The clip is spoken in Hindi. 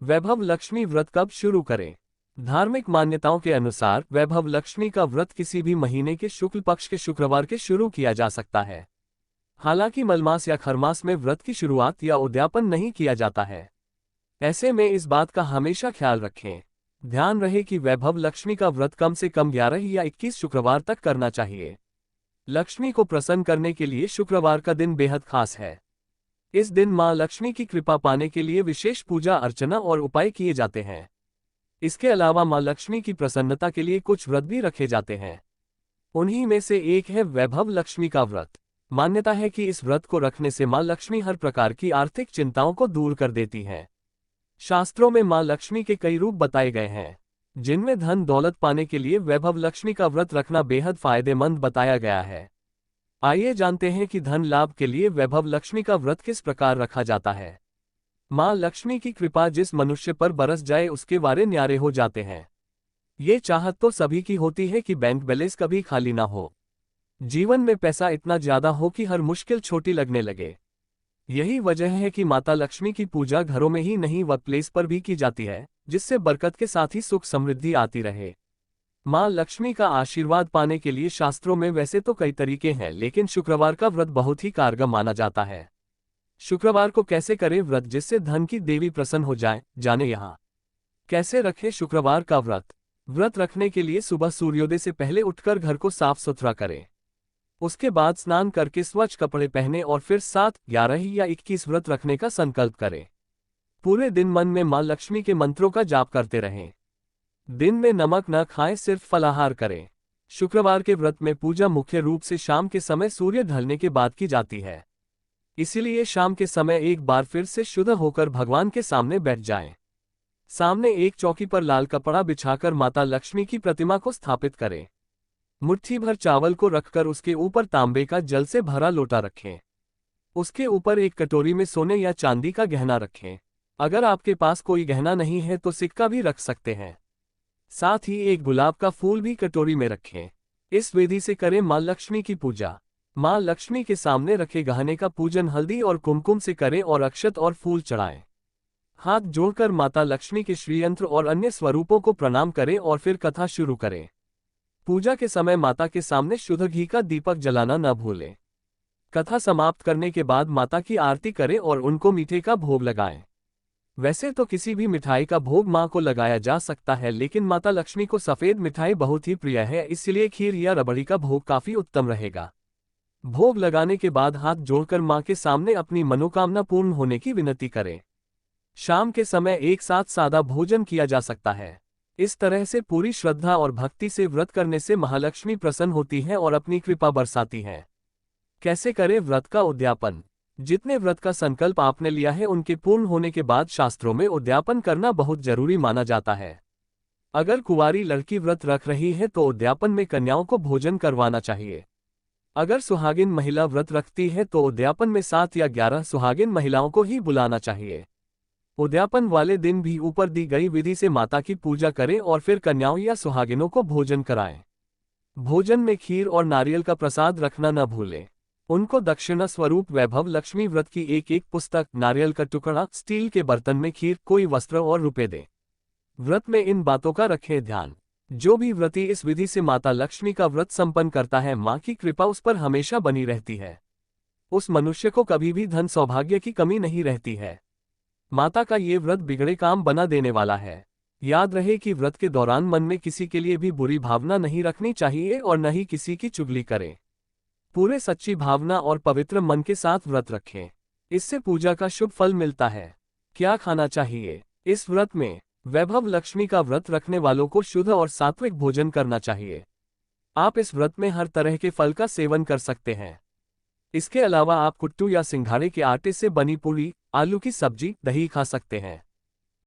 वैभव लक्ष्मी व्रत कब शुरू करें? धार्मिक मान्यताओं के अनुसार वैभव लक्ष्मी का व्रत किसी भी महीने के शुक्ल पक्ष के शुक्रवार के शुरू किया जा सकता है। हालांकि मलमास या खरमास में व्रत की शुरुआत या उद्यापन नहीं किया जाता है। ऐसे में इस बात का हमेशा ख्याल रखें। ध्यान रहे कि वैभव लक्ष्मी का व्रत कम से कम 11 या 21 शुक्रवार तक करना चाहिए। लक्ष्मी को प्रसन्न करने के लिए शुक्रवार का दिन बेहद खास है। इस दिन मां लक्ष्मी की कृपा पाने के लिए विशेष पूजा अर्चना और उपाय किए जाते हैं। इसके अलावा मां लक्ष्मी की प्रसन्नता के लिए कुछ व्रत भी रखे जाते हैं। उन्हीं में से एक है वैभव लक्ष्मी का व्रत। मान्यता है कि इस व्रत को रखने से मां लक्ष्मी हर प्रकार की आर्थिक चिंताओं को दूर कर देती हैं। शास्त्रों में मां लक्ष्मी के कई रूप बताए गए हैं, जिनमें धन दौलत पाने के लिए वैभव लक्ष्मी का व्रत रखना बेहद फायदेमंद बताया गया है। आइए जानते हैं कि धन लाभ के लिए वैभव लक्ष्मी का व्रत किस प्रकार रखा जाता है। मां लक्ष्मी की कृपा जिस मनुष्य पर बरस जाए उसके वारे न्यारे हो जाते हैं। ये चाहत तो सभी की होती है कि बैंक बैलेंस कभी खाली ना हो, जीवन में पैसा इतना ज्यादा हो कि हर मुश्किल छोटी लगने लगे। यही वजह है कि माता लक्ष्मी की पूजा घरों में ही नहीं वर्कप्लेस पर भी की जाती है, जिससे बरकत के साथ ही सुख समृद्धि आती रहे। मां लक्ष्मी का आशीर्वाद पाने के लिए शास्त्रों में वैसे तो कई तरीके हैं, लेकिन शुक्रवार का व्रत बहुत ही कारगर माना जाता है। शुक्रवार को कैसे करें व्रत जिससे धन की देवी प्रसन्न हो जाए, जाने यहाँ। कैसे रखें शुक्रवार का व्रत? व्रत रखने के लिए सुबह सूर्योदय से पहले उठकर घर को साफ सुथरा करें। उसके बाद स्नान करके स्वच्छ कपड़े पहने और फिर 7, 11 या 21 व्रत रखने का संकल्प करें। पूरे दिन मन में मां लक्ष्मी के मंत्रों का जाप करते रहें। दिन में नमक न खाएं, सिर्फ फलाहार करें। शुक्रवार के व्रत में पूजा मुख्य रूप से शाम के समय सूर्य ढलने के बाद की जाती है। इसीलिए शाम के समय एक बार फिर से शुद्ध होकर भगवान के सामने बैठ जाएं। सामने एक चौकी पर लाल कपड़ा बिछाकर माता लक्ष्मी की प्रतिमा को स्थापित करें। मुट्ठी भर चावल को रखकर उसके ऊपर तांबे का जल से भरा लोटा रखें। उसके ऊपर एक कटोरी में सोने या चांदी का गहना रखें। अगर आपके पास कोई गहना नहीं है तो सिक्का भी रख सकते हैं। साथ ही एक गुलाब का फूल भी कटोरी में रखें। इस विधि से करें मां लक्ष्मी की पूजा। मां लक्ष्मी के सामने रखे गहने का पूजन हल्दी और कुमकुम से करें और अक्षत और फूल चढ़ाएं। हाथ जोड़कर माता लक्ष्मी के श्रीयंत्र और अन्य स्वरूपों को प्रणाम करें और फिर कथा शुरू करें। पूजा के समय माता के सामने शुद्ध घी का दीपक जलाना न भूलें। कथा समाप्त करने के बाद माता की आरती करें और उनको मीठे का भोग लगाएं। वैसे तो किसी भी मिठाई का भोग मां को लगाया जा सकता है, लेकिन माता लक्ष्मी को सफेद मिठाई बहुत ही प्रिय है, इसलिए खीर या रबड़ी का भोग काफी उत्तम रहेगा। भोग लगाने के बाद हाथ जोड़कर मां के सामने अपनी मनोकामना पूर्ण होने की विनती करें। शाम के समय एक साथ सादा भोजन किया जा सकता है। इस तरह से पूरी श्रद्धा और भक्ति से व्रत करने से महालक्ष्मी प्रसन्न होती हैं और अपनी कृपा बरसाती हैं। कैसे करें व्रत का उद्यापन? जितने व्रत का संकल्प आपने लिया है उनके पूर्ण होने के बाद शास्त्रों में उद्यापन करना बहुत जरूरी माना जाता है। अगर कुंवारी लड़की व्रत रख रही है तो उद्यापन में कन्याओं को भोजन करवाना चाहिए। अगर सुहागिन महिला व्रत रखती है तो उद्यापन में 7 या 11 सुहागिन महिलाओं को ही बुलाना चाहिए। उद्यापन वाले दिन भी ऊपर दी गई विधि से माता की पूजा करें और फिर कन्याओं या सुहागिनों को भोजन कराएं। भोजन में खीर और नारियल का प्रसाद रखना न भूलें। उनको दक्षिणा स्वरूप वैभव लक्ष्मी व्रत की एक पुस्तक, नारियल का टुकड़ा, स्टील के बर्तन में खीर, कोई वस्त्र और रुपए दें। व्रत में इन बातों का रखें ध्यान। जो भी व्रती इस विधि से माता लक्ष्मी का व्रत संपन्न करता है, मां की कृपा उस पर हमेशा बनी रहती है। उस मनुष्य को कभी भी धन सौभाग्य की कमी नहीं रहती है। माता का ये व्रत बिगड़े काम बना देने वाला है। याद रहे कि व्रत के दौरान मन में किसी के लिए भी बुरी भावना नहीं रखनी चाहिए और न ही किसी की चुगली करें। पूरे सच्ची भावना और पवित्र मन के साथ व्रत रखें। इससे पूजा का शुभ फल मिलता है। क्या खाना चाहिए? इस व्रत में वैभव लक्ष्मी का व्रत रखने वालों को शुद्ध और सात्विक भोजन करना चाहिए। आप इस व्रत में हर तरह के फल का सेवन कर सकते हैं। इसके अलावा आप कुट्टू या सिंघाड़े के आटे से बनी पूरी, आलू की सब्जी, दही खा सकते हैं।